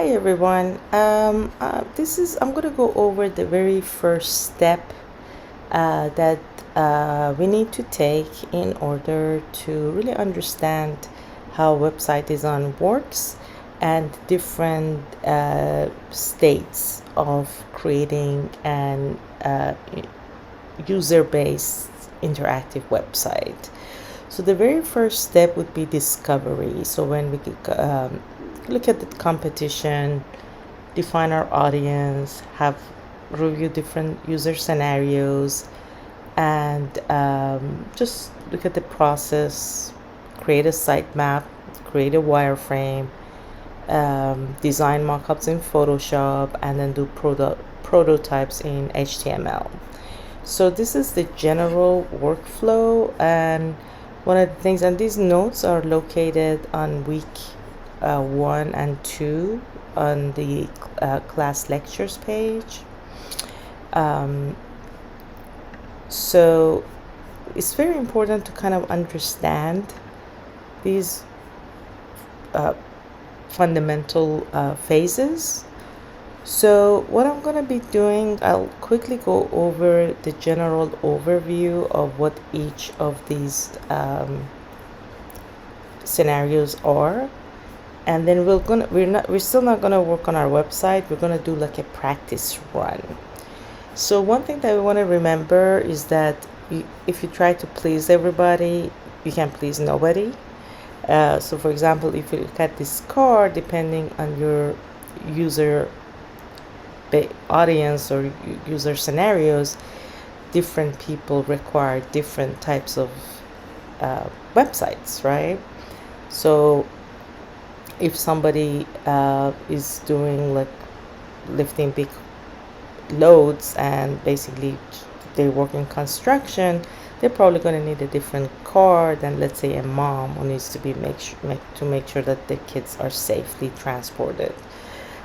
Hi everyone. I'm gonna go over the very first step that we need to take in order to really understand how website design works and different states of creating an user-based interactive website. So the very first step would be discovery. So when we look at the competition, define our audience, have review different user scenarios, and just look at the process, create a sitemap, create a wireframe, design mockups in Photoshop, and then do prototypes in HTML. So this is the general workflow, and one of the things, and these notes are located on week 1 and 2 on the class lectures page. So it's very important to kind of understand these fundamental phases. So what I'm going to be doing, I'll quickly go over the general overview of what each of these scenarios are, and then we're still not gonna work on our website. We're gonna do like a practice run. So one thing that we want to remember is that if you try to please everybody, you can please nobody. So for example, if you look at this card, depending on your user audience or user scenarios, different people require different types of websites, right? So if somebody is doing like lifting big loads and basically they work in construction, they're probably going to need a different car than, let's say, a mom who needs to be make sure that the kids are safely transported,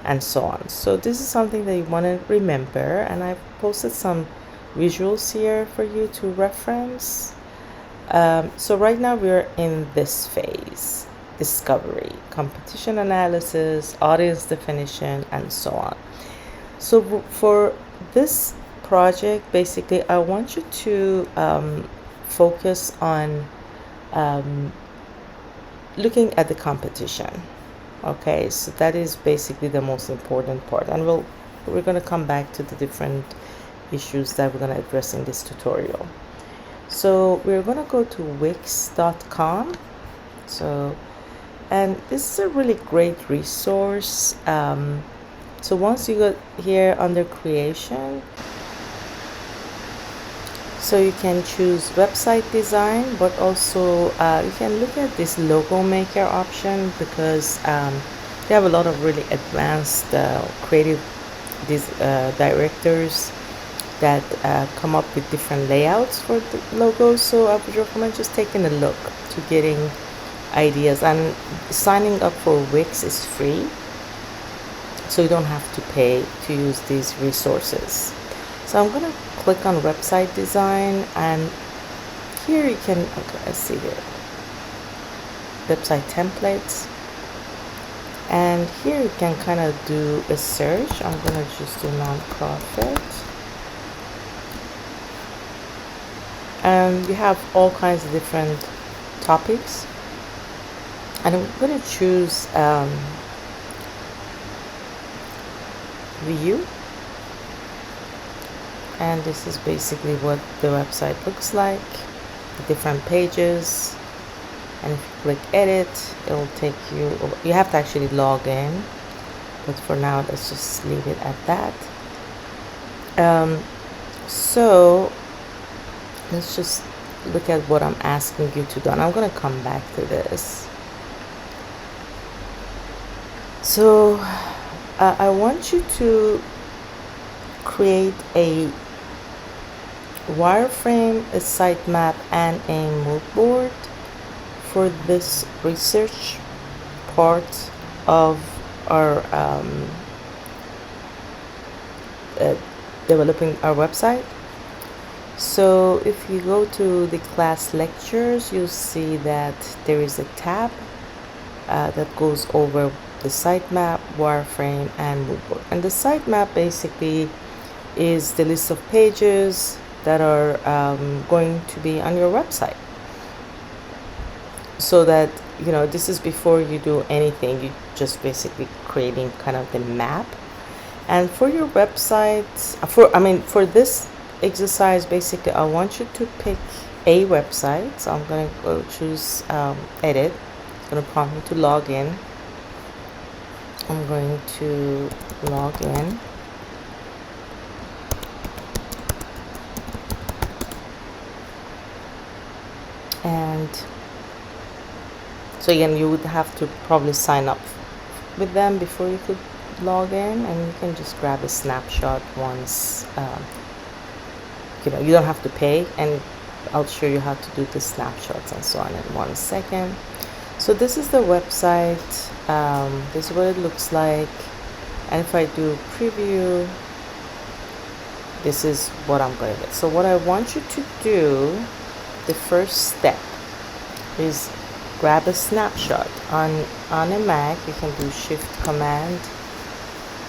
and so on. So this is something that you want to remember, and I've posted some visuals here for you to reference. So right now we're in this phase: discovery, competition analysis, audience definition, and so on. So for this project, basically I want you to focus on looking at the competition. Okay, so that is basically the most important part, and we're going to come back to the different issues that we're going to address in this tutorial. So we're going to go to wix.com. And this is a really great resource. So once you go here under creation, so you can choose website design, but also you can look at this logo maker option, because they have a lot of really advanced creative directors that come up with different layouts for the logos. So I would recommend just taking a look to getting ideas, and signing up for Wix is free, so you don't have to pay to use these resources. So I'm going to click on website design, and here you can, okay, let's see here, website templates, and here you can kind of do a search. I'm going to just do nonprofit, and you have all kinds of different topics, and I'm going to choose view, and this is basically what the website looks like, the different pages. And if you click edit, it'll take you have to actually log in, but for now let's just leave it at that. So let's just look at what I'm asking you to do, and I'm going to come back to this. So I want you to create a wireframe, a sitemap, and a mood board for this research part of our developing our website. So if you go to the class lectures, you'll see that there is a tab that goes over the sitemap, wireframe, and moodboard. And the sitemap basically is the list of pages that are going to be on your website, so that this is before you do anything. You just basically creating kind of the map. And for your website, for this exercise, basically I want you to pick a website. So I'm going to go choose edit. It's going to prompt me to log in. I'm going to log in. And so again, you would have to probably sign up with them before you could log in, and you can just grab a snapshot once. You don't have to pay, and I'll show you how to do the snapshots and so on in 1 second. So this is the website. This is what it looks like, and if I do preview, this is what I'm going to get. So what I want you to do, the first step, is grab a snapshot. On a Mac, you can do Shift Command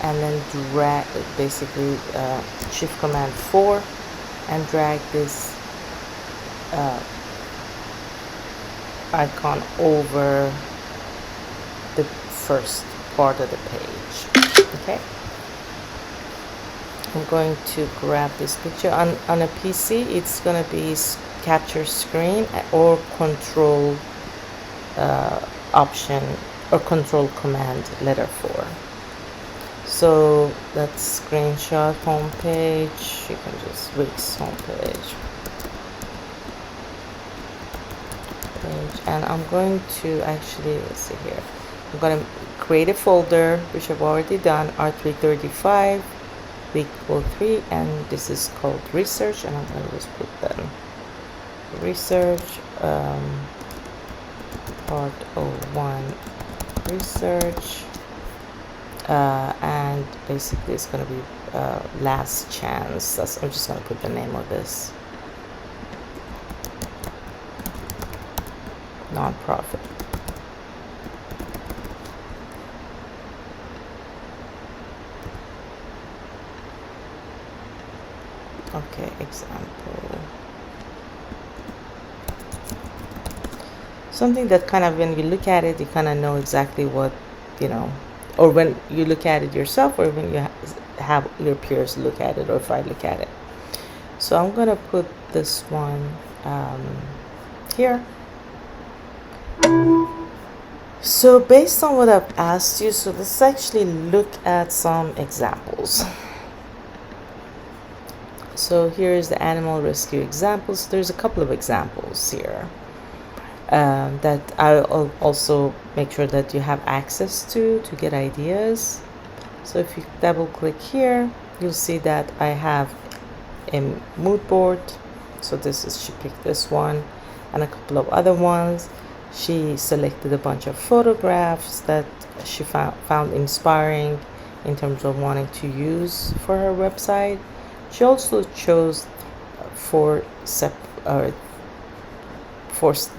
and then drag, basically Shift Command 4, and drag this icon over the first part of the page. Okay, I'm going to grab this picture. On a PC, it's going to be capture screen or control option or control command letter 4. So that's screenshot homepage. You can just Wix homepage. And I'm going to actually, let's see here, I'm going to create a folder, which I've already done, R335 week 03, and this is called research, and I'm going to just put that research, part 01 research, and basically it's going to be last chance. I'm just going to put the name of this, nonprofit. Okay, example. Something that kind of, when you look at it, you kind of know exactly what, or when you look at it yourself, or when you have your peers look at it, or if I look at it. So I'm going to put this one here. So based on what I've asked you, so let's actually look at some examples. So here is the animal rescue examples. There's a couple of examples here that I'll also make sure that you have access to get ideas. So if you double click here, you'll see that I have a mood board. So she picked this one and a couple of other ones. She selected a bunch of photographs that she found inspiring in terms of wanting to use for her website. She also chose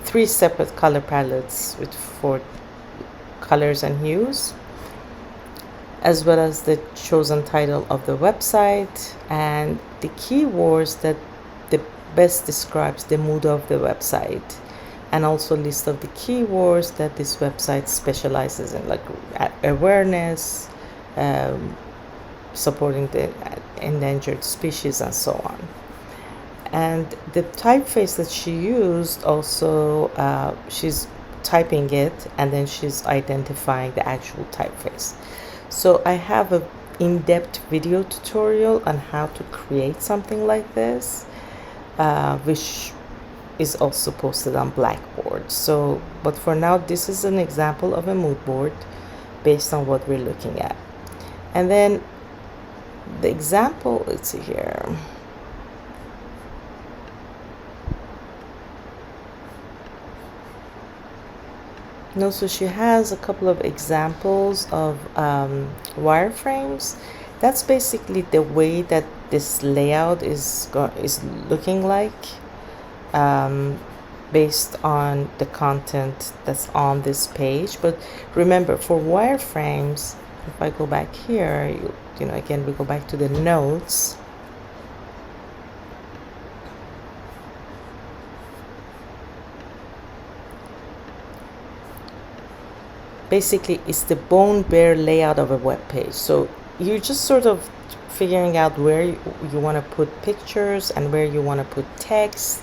three separate color palettes with 4 colors and hues, as well as the chosen title of the website and the keywords that the best describes the mood of the website, and also a list of the keywords that this website specializes in, like awareness, supporting the endangered species, and so on. And the typeface that she used also, she's typing it and then she's identifying the actual typeface. So I have an in-depth video tutorial on how to create something like this, which is also posted on Blackboard. So, but for now, this is an example of a mood board based on what we're looking at. And then the example, let's see here. No, so she has a couple of examples of wireframes. That's basically the way that this layout is looking like. based on the content that's on this page. But remember, for wireframes, if I go back here, you know, again, we go back to the notes. Basically, it's the bone bare layout of a web page. So you're just sort of figuring out where you want to put pictures and where you want to put text,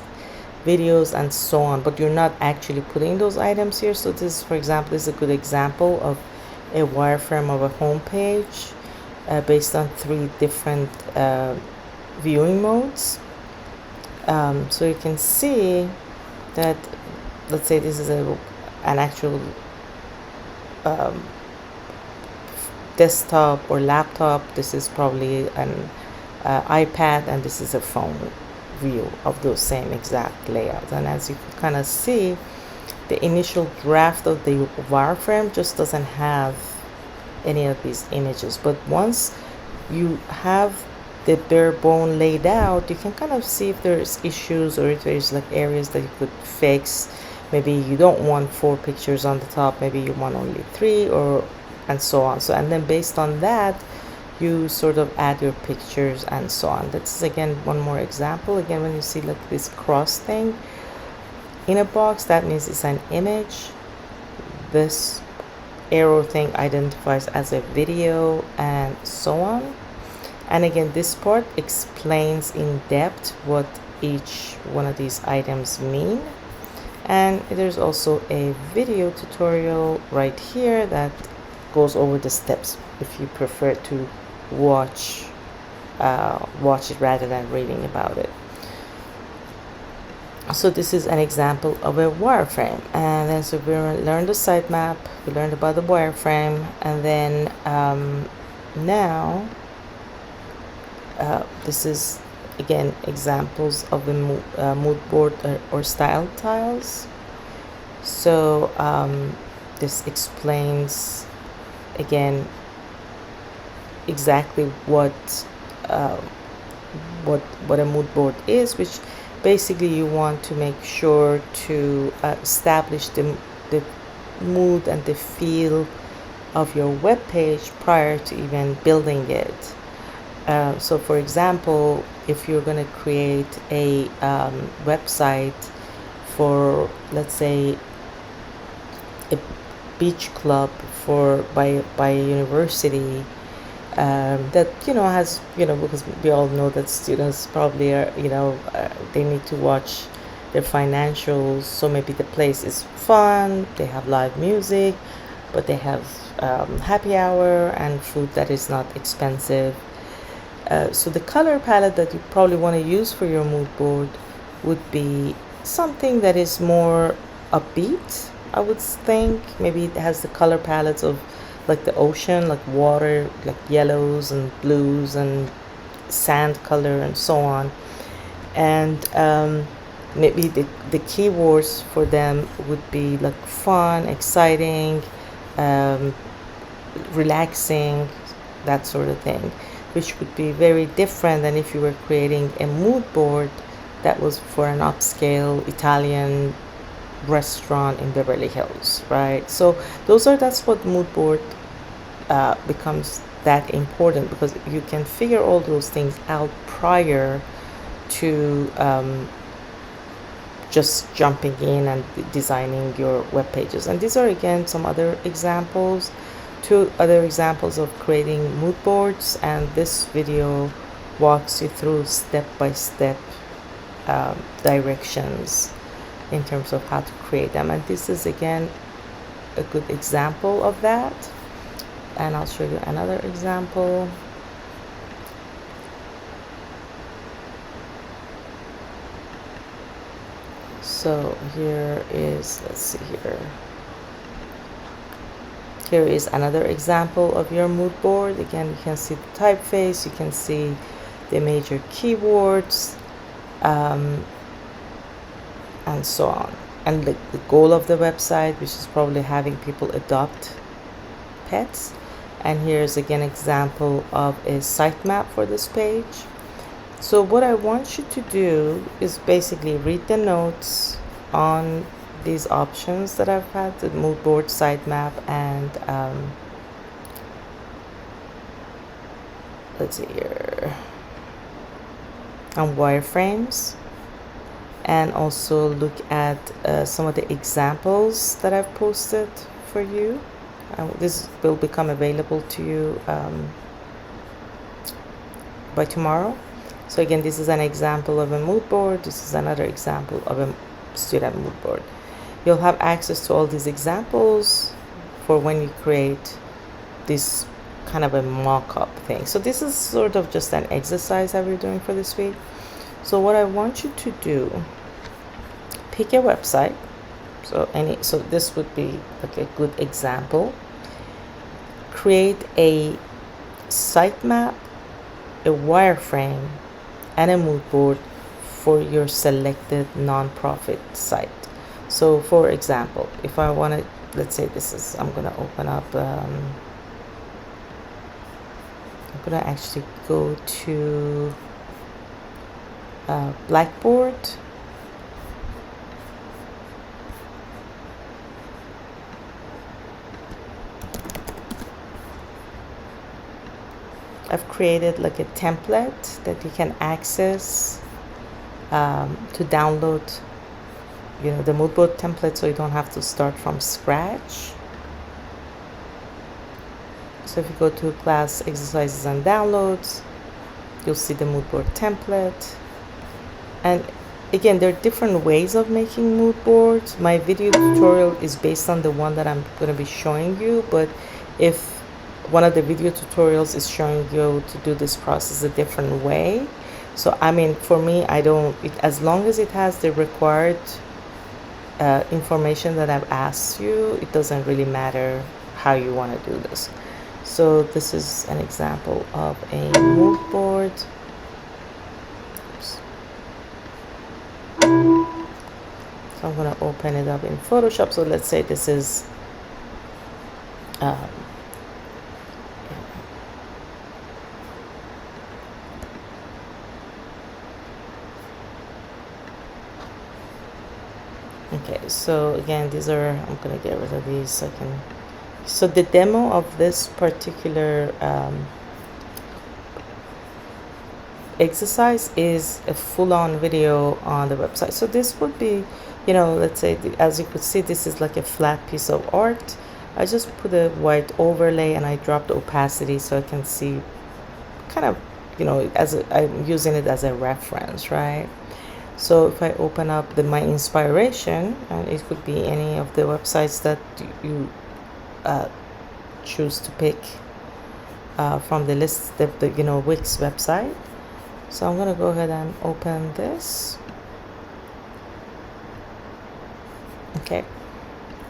videos, and so on, but you're not actually putting those items here. So this, for example, is a good example of a wireframe of a home page based on 3 different viewing modes. So you can see that, let's say this is an actual desktop or laptop. This is probably an iPad, and this is a phone view of those same exact layouts. And as you can kind of see, the initial draft of the wireframe just doesn't have any of these images, but once you have the bare bone laid out, you can kind of see if there's issues or if there's like areas that you could fix. Maybe you don't want 4 pictures on the top, maybe you want only 3, or and so on. So, and then based on that, you sort of add your pictures and so on. That's again one more example. Again, when you see like this cross thing in a box, that means it's an image. This arrow thing identifies as a video, and so on. And again, this part explains in depth what each one of these items mean. And there's also a video tutorial right here that goes over the steps if you prefer to watch it rather than reading about it. So this is an example of a wireframe. And then so we learned the sitemap, we learned about the wireframe, and then now this is again examples of the mood board or style tiles. So this explains again exactly what a mood board is, which basically you want to make sure to establish the mood and the feel of your web page prior to even building it. So for example, if you're going to create a website for, let's say, a beach club by a university that has because we all know that students probably are they need to watch their financials, so maybe the place is fun, they have live music, but they have happy hour and food that is not expensive. So the color palette that you probably want to use for your mood board would be something that is more upbeat, I would think. Maybe it has the color palettes of like the ocean, like water, like yellows and blues and sand color and so on. And maybe the keywords for them would be like fun, exciting, relaxing, that sort of thing, which would be very different than if you were creating a mood board that was for an upscale Italian restaurant in Beverly Hills, right? So that's what mood board becomes that important, because you can figure all those things out prior to just jumping in and designing your web pages. And these are again some other examples, 2 other examples of creating mood boards, and this video walks you through step-by-step directions in terms of how to create them. And this is again a good example of that, and I'll show you another example. So here is, let's see here. Here is another example of your mood board. Again, you can see the typeface, you can see the major keywords, and so on. And the goal of the website, which is probably having people adopt pets. And here's again an example of a sitemap for this page. So what I want you to do is basically read the notes on these options that I've had, the mood board, sitemap, and let's see here, on wireframes, and also look at some of the examples that I've posted for you. This will become available to you by tomorrow. So again, this is an example of a mood board. This is another example of a student mood board. You'll have access to all these examples for when you create this kind of a mock-up thing. So this is sort of just an exercise that we're doing for this week. So what I want you to do, pick a website. So this would be like a good example. Create a sitemap, a wireframe, and a mood board for your selected nonprofit site. So for example, if I want to, let's say this is, I'm going to open up, I'm going to actually go to Blackboard. I've created like a template that you can access to download, you know, the mood board template, so you don't have to start from scratch. So if you go to class exercises and downloads, you'll see the mood board template. And again, there are different ways of making mood boards. My video tutorial is based on the one that I'm going to be showing you, but if one of the video tutorials is showing you to do this process a different way, so I mean, for me, I don't, as long as it has the required information that I've asked you, it doesn't really matter how you want to do this. So this is an example of a mood board. Oops. So I'm going to open it up in Photoshop. So let's say this is okay, so again, these are, I'm gonna get rid of these so I can, so the demo of this particular exercise is a full-on video on the website. So this would be, you know, let's say, as you could see, this is like a flat piece of art. I just put a white overlay and I dropped opacity so I can see kind of, you know, I'm using it as a reference, right? So if I open up my inspiration, and it could be any of the websites that you choose to pick from the list, the you know, Wix website. So I'm going to go ahead and open this. Okay,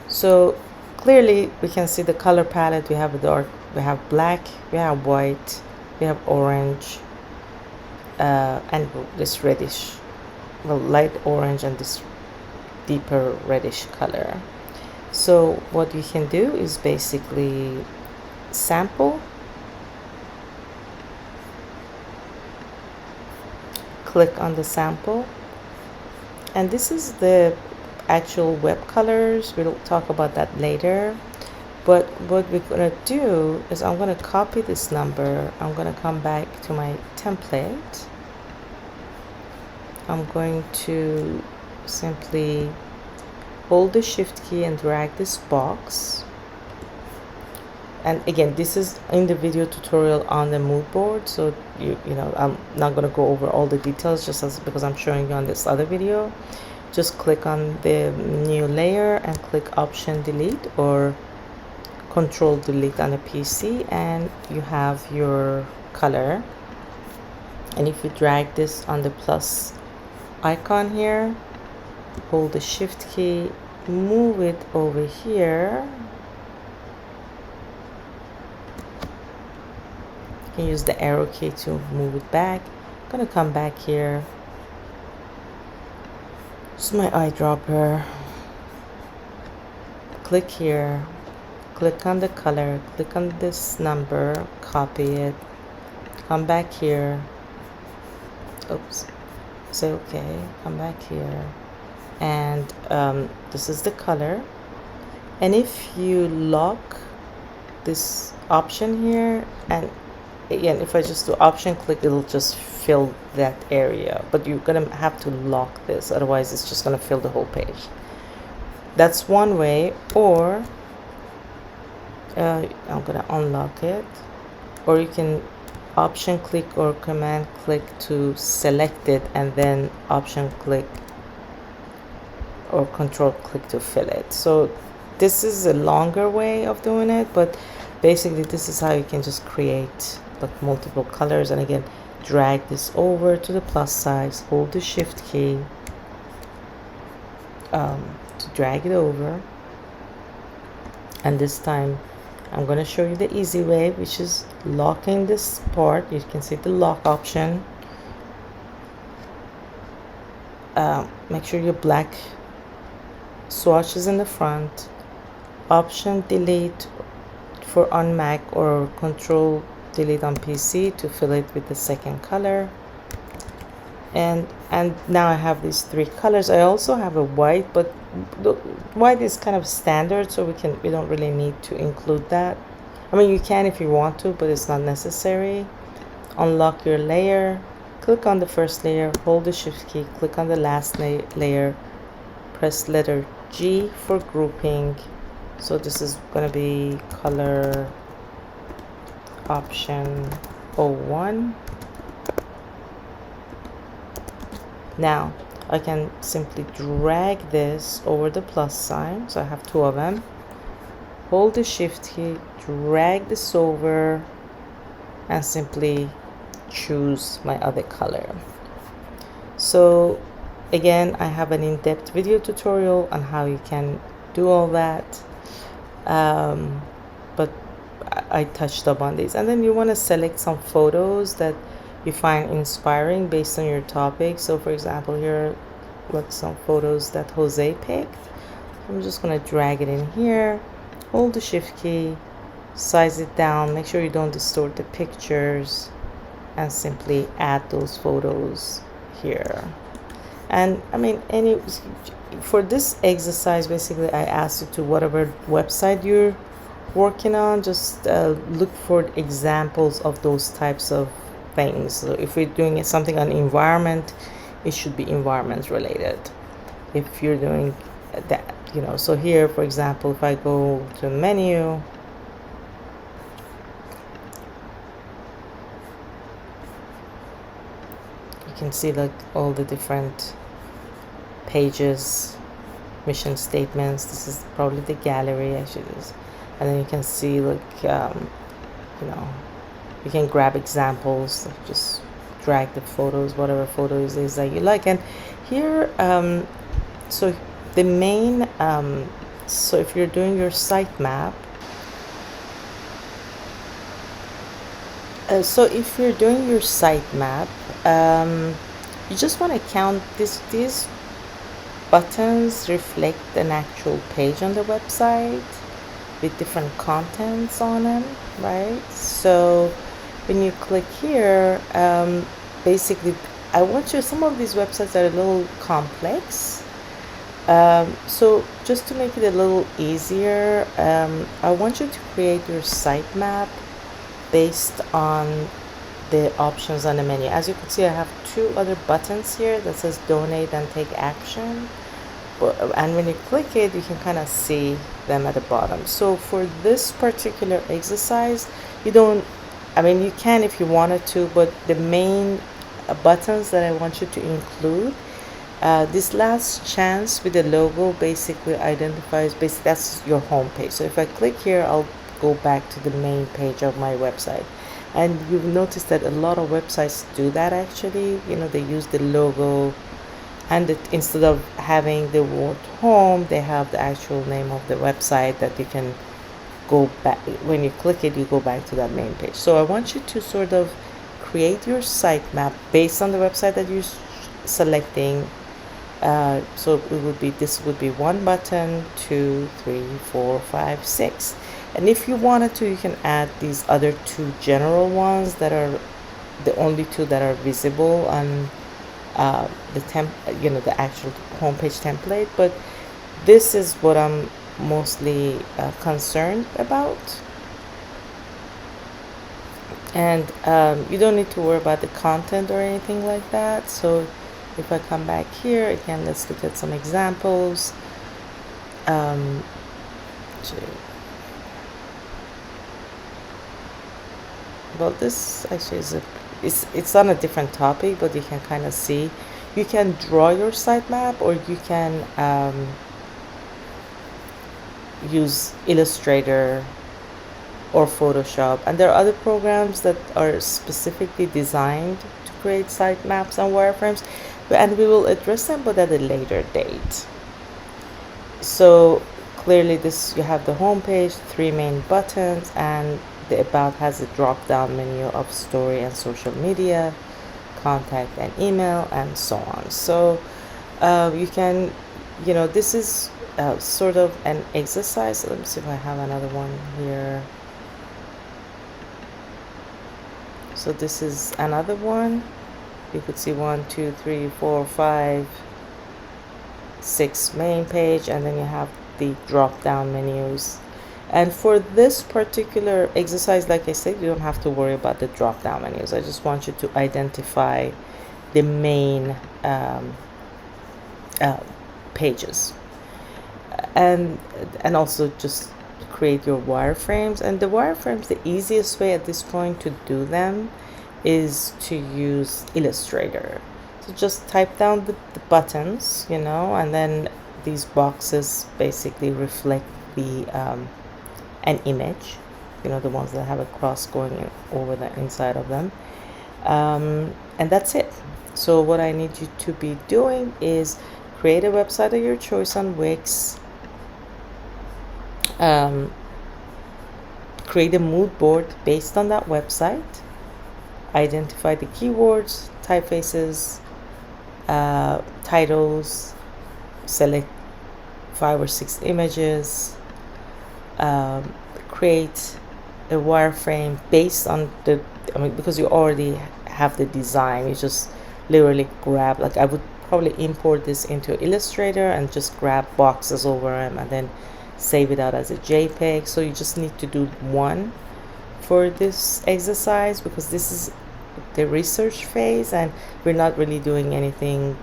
so clearly we can see the color palette. We have dark, we have black, we have white, we have orange, and this reddish, well, light orange, and this deeper reddish color. So what you can do is basically sample, click on the sample, and this is the actual web colors. We'll talk about that later. But what we're going to do is I'm going to copy this number. I'm going to come back to my template. I'm going to simply hold the shift key and drag this box. And again, this is in the video tutorial on the mood board, so you know, I'm not going to go over all the details just because I'm showing you on this other video. Just click on the new layer and click Option Delete or Control Delete on the PC, and you have your color. And if you drag this on the plus icon here, hold the shift key, move it over here. You can use the arrow key to move it back. I'm gonna come back here. This is my eyedropper. Click here, click on the color, click on this number, copy it, come back here. Oops. Say okay, come back here, and this is the color. And if you lock this option here, and again, if I just do option click, it'll just fill that area, but you're gonna have to lock this, otherwise it's just gonna fill the whole page. That's one way. Or I'm gonna unlock it, or you can option click or command click to select it, and then option click or control click to fill it. So this is a longer way of doing it, but basically this is how you can just create like multiple colors. And again, drag this over to the plus size, hold the shift key to drag it over, and this time I'm going to show you the easy way, which is locking this part. You can see the lock option. Make sure your black swatch is in the front. Option delete for on Mac, or control delete on PC to fill it with the second color. And now I have these three colors. I also have a white, but the white is kind of standard, so we don't really need to include that. I mean, you can if you want to, but it's not necessary. Unlock your layer, click on the first layer, hold the shift key, click on the last layer, press letter G for grouping. So this is going to be color option 01. Now I can simply drag this over the plus sign, so I have two of them. Hold the shift key, drag this over, and simply choose my other color. So again, I have an in-depth video tutorial on how you can do all that, but I touched up on these. And then you want to select some photos that you find inspiring based on your topic. So for example, here look some photos that Jose picked. I'm just going to drag it in here, hold the shift key, size it down, make sure you don't distort the pictures, and simply add those photos here. And I mean, for this exercise, basically I asked you to, whatever website you're working on, just look for examples of those types of things. So if we're doing something on environment, it should be environment related. If you're doing that, you know, so here for example, if I go to menu, you can see like all the different pages, mission statements. This is probably the gallery actually, and then you can see like you know, you can grab examples, like just drag the photos, whatever photos is that you like. And here so the main so if you're doing your sitemap, so if you're doing your sitemap, you just want to count these buttons reflect an actual page on the website with different contents on them, right? So when you click here, basically I want you, some of these websites are a little complex, so just to make it a little easier, I want you to create your sitemap based on the options on the menu. As you can see, I have two other buttons here that says donate and take action, and when you click it, you can kind of see them at the bottom. So for this particular exercise, you don't, I mean, you can if you wanted to, but the main buttons that I want you to include, this last chance with the logo basically identifies, that's your home page. So if I click here, I'll go back to the main page of my website. And you've noticed that a lot of websites do that actually. You know, they use the logo, and instead of having the word home, they have the actual name of the website that you can go back. When you click it, you go back to that main page. So I want you to sort of create your sitemap based on the website that you're selecting. So it would be, this would be one button, 2, 3, 4, 5, 6. And if you wanted to, you can add these other two general ones that are the only two that are visible on the actual homepage template, but this is what I'm mostly concerned about. And you don't need to worry about the content or anything like that. So if I come back here again, let's look at some examples. um, well, this actually is it's on a different topic, but you can kind of see, you can draw your sitemap, or you can use Illustrator or Photoshop, and there are other programs that are specifically designed to create sitemaps and wireframes, and we will address them, but at a later date. So clearly you have the home page, 3 main buttons, and the about has a drop down menu of story and social media, contact and email, and so on. So you can, this is sort of an exercise. Let me see if I have another one here. So this is another one. You could see 1, 2, 3, 4, 5, 6 main page, and then you have the drop down menus. And for this particular exercise, like I said, you don't have to worry about the drop down menus. I just want you to identify the main pages, and also just create your wireframes. And the wireframes, the easiest way at this point to do them is to use Illustrator. So just type down the buttons, and then these boxes basically reflect the an image, the ones that have a cross going over the inside of them, and that's it. So what I need you to be doing is create a website of your choice on Wix, create a mood board based on that website, identify the keywords, typefaces, titles, select 5 or 6 images, create a wireframe based on because you already have the design. You just literally grab, I would probably import this into Illustrator and just grab boxes over them and then save it out as a JPEG. So you just need to do one for this exercise, because this is the research phase and we're not really doing anything.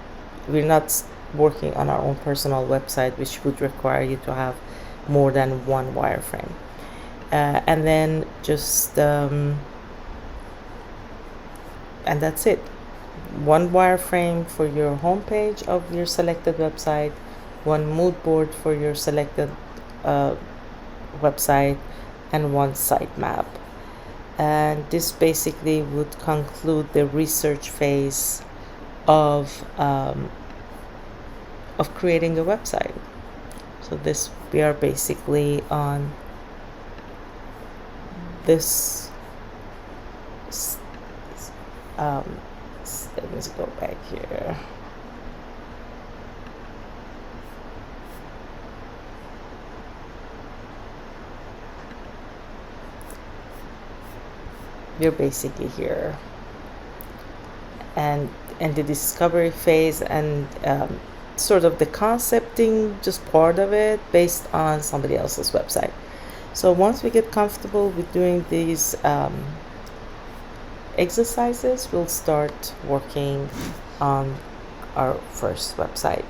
We're not working on our own personal website, which would require you to have more than one wireframe. And then just and that's it. One wireframe for your homepage of your selected website, one mood board for your selected website, and one sitemap. And this basically would conclude the research phase of creating a website. So we are basically on this. Let's go back here. You're basically here, and the discovery phase, and sort of the concepting, just part of it based on somebody else's website. So once we get comfortable with doing these exercises, we'll start working on our first website.